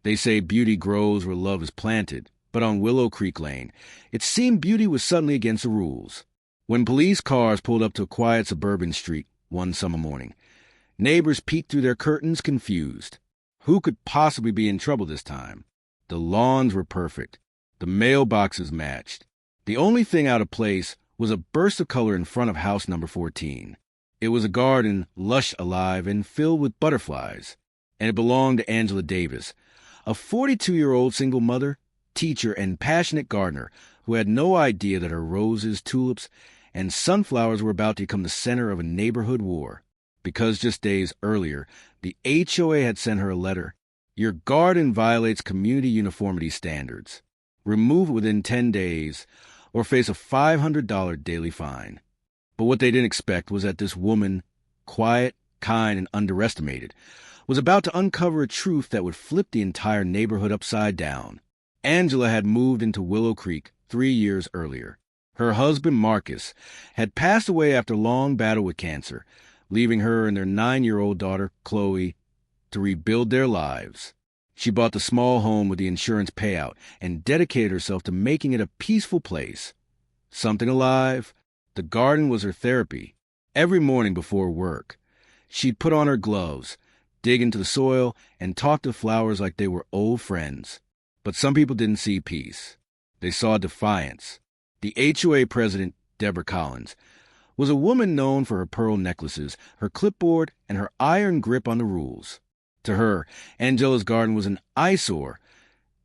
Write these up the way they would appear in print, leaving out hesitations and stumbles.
They say beauty grows where love is planted, but on Willow Creek Lane, it seemed beauty was suddenly against the rules. When police cars pulled up to a quiet suburban street one summer morning, neighbors peeked through their curtains confused. Who could possibly be in trouble this time? The lawns were perfect. The mailboxes matched. The only thing out of place was a burst of color in front of house number 14. It was a garden, lush, alive, and filled with butterflies, and it belonged to Angela Davis, a 42-year-old single mother, teacher, and passionate gardener who had no idea that her roses, tulips, and sunflowers were about to become the center of a neighborhood war. Because just days earlier, the HOA had sent her a letter. Your garden violates community uniformity standards. Remove it within 10 days or face a $500 daily fine. But what they didn't expect was that this woman, quiet, kind, and underestimated, was about to uncover a truth that would flip the entire neighborhood upside down. Angela had moved into Willow Creek 3 years earlier. Her husband, Marcus, had passed away after a long battle with cancer, leaving her and their 9-year-old daughter, Chloe, to rebuild their lives. She bought the small home with the insurance payout and dedicated herself to making it a peaceful place. Something alive. The garden was her therapy. Every morning before work, she'd put on her gloves, dig into the soil, and talk to flowers like they were old friends. But some people didn't see peace. They saw defiance. The HOA president, Deborah Collins, was a woman known for her pearl necklaces, her clipboard, and her iron grip on the rules. To her, Angela's garden was an eyesore.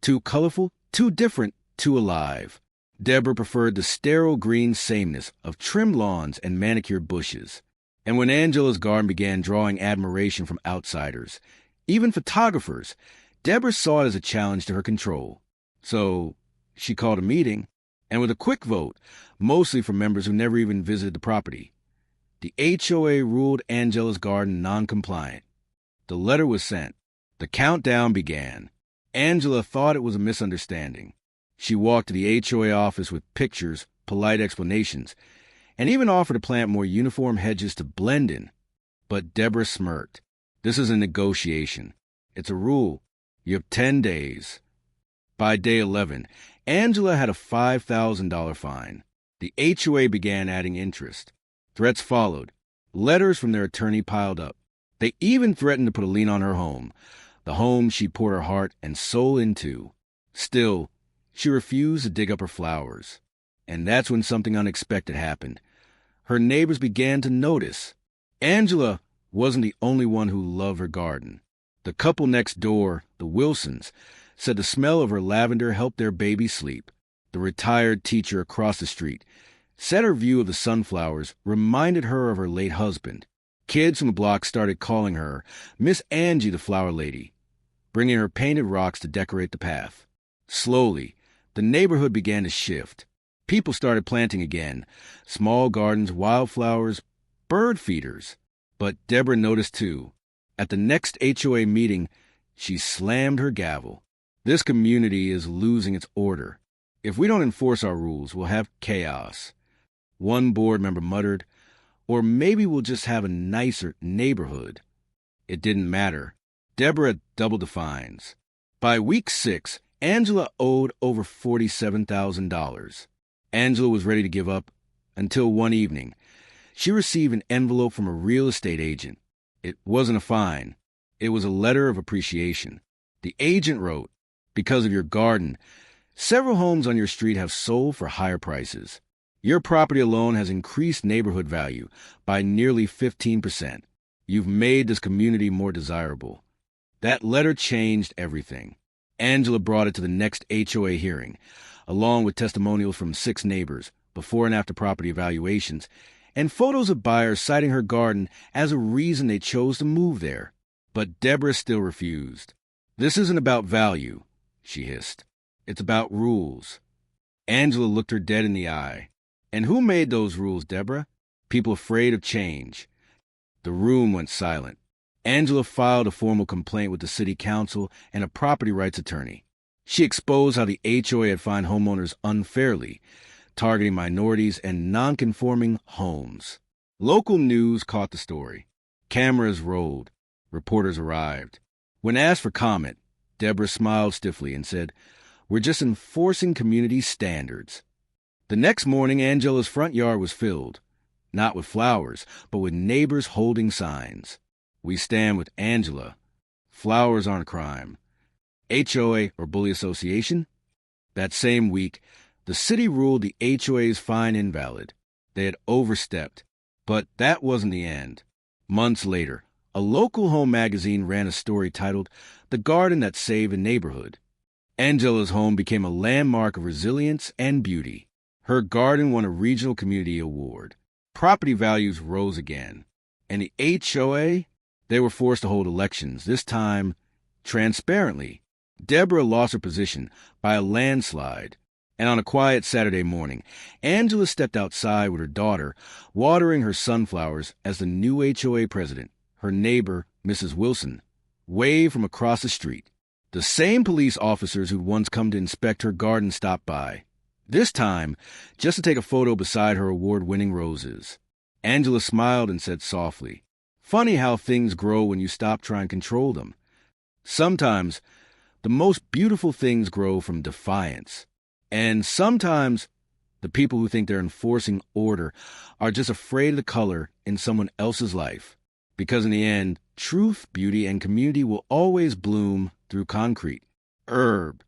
Too colorful, too different, too alive. Deborah preferred the sterile green sameness of trimmed lawns and manicured bushes. And when Angela's garden began drawing admiration from outsiders, even photographers, Deborah saw it as a challenge to her control. So she called a meeting, and with a quick vote, mostly from members who never even visited the property, the HOA ruled Angela's garden non-compliant. The letter was sent. The countdown began. Angela thought it was a misunderstanding. She walked to the HOA office with pictures, polite explanations, and even offered to plant more uniform hedges to blend in. But Deborah smirked. This is a negotiation. It's a rule. You have 10 days. By day 11, Angela had a $5,000 fine. The HOA began adding interest. Threats followed. Letters from their attorney piled up. They even threatened to put a lien on her home, the home she poured her heart and soul into. Still, she refused to dig up her flowers. And that's when something unexpected happened. Her neighbors began to notice. Angela wasn't the only one who loved her garden. The couple next door, the Wilsons, said the smell of her lavender helped their baby sleep. The retired teacher across the street said her view of the sunflowers reminded her of her late husband. Kids from the block started calling her Miss Angie the Flower Lady, bringing her painted rocks to decorate the path. Slowly, the neighborhood began to shift. People started planting again, small gardens, wildflowers, bird feeders. But Deborah noticed too. At the next HOA meeting, she slammed her gavel. This community is losing its order. If we don't enforce our rules, we'll have chaos. One board member muttered, or maybe we'll just have a nicer neighborhood. It didn't matter. Deborah doubled the fines. By week 6, Angela owed over $47,000. Angela was ready to give up until one evening. She received an envelope from a real estate agent. It wasn't a fine. It was a letter of appreciation. The agent wrote, "Because of your garden, several homes on your street have sold for higher prices. Your property alone has increased neighborhood value by nearly 15%. You've made this community more desirable." That letter changed everything. Angela brought it to the next HOA hearing, along with testimonials from 6 neighbors, before and after property evaluations, and photos of buyers citing her garden as a reason they chose to move there. But Deborah still refused. "This isn't about value," she hissed. "It's about rules." Angela looked her dead in the eye. "And who made those rules, Deborah? People afraid of change." The room went silent. Angela filed a formal complaint with the city council and a property rights attorney. She exposed how the HOA had fined homeowners unfairly, targeting minorities and non-conforming homes. Local news caught the story. Cameras rolled. Reporters arrived. When asked for comment, Deborah smiled stiffly and said, "We're just enforcing community standards." The next morning, Angela's front yard was filled, not with flowers, but with neighbors holding signs. "We stand with Angela. Flowers aren't a crime. HOA or bully association?" That same week, the city ruled the HOA's fine invalid. They had overstepped, but that wasn't the end. Months later, a local home magazine ran a story titled "The Garden That Saved a Neighborhood." Angela's home became a landmark of resilience and beauty. Her garden won a regional community award. Property values rose again. And the HOA, they were forced to hold elections, this time transparently. Deborah lost her position by a landslide. And on a quiet Saturday morning, Angela stepped outside with her daughter, watering her sunflowers as the new HOA president, her neighbor, Mrs. Wilson, waved from across the street. The same police officers who'd once come to inspect her garden stopped by, this time just to take a photo beside her award-winning roses. Angela smiled and said softly, "Funny how things grow when you stop trying to control them. Sometimes the most beautiful things grow from defiance. And sometimes the people who think they're enforcing order are just afraid of the color in someone else's life. Because in the end, truth, beauty, and community will always bloom through concrete, herb,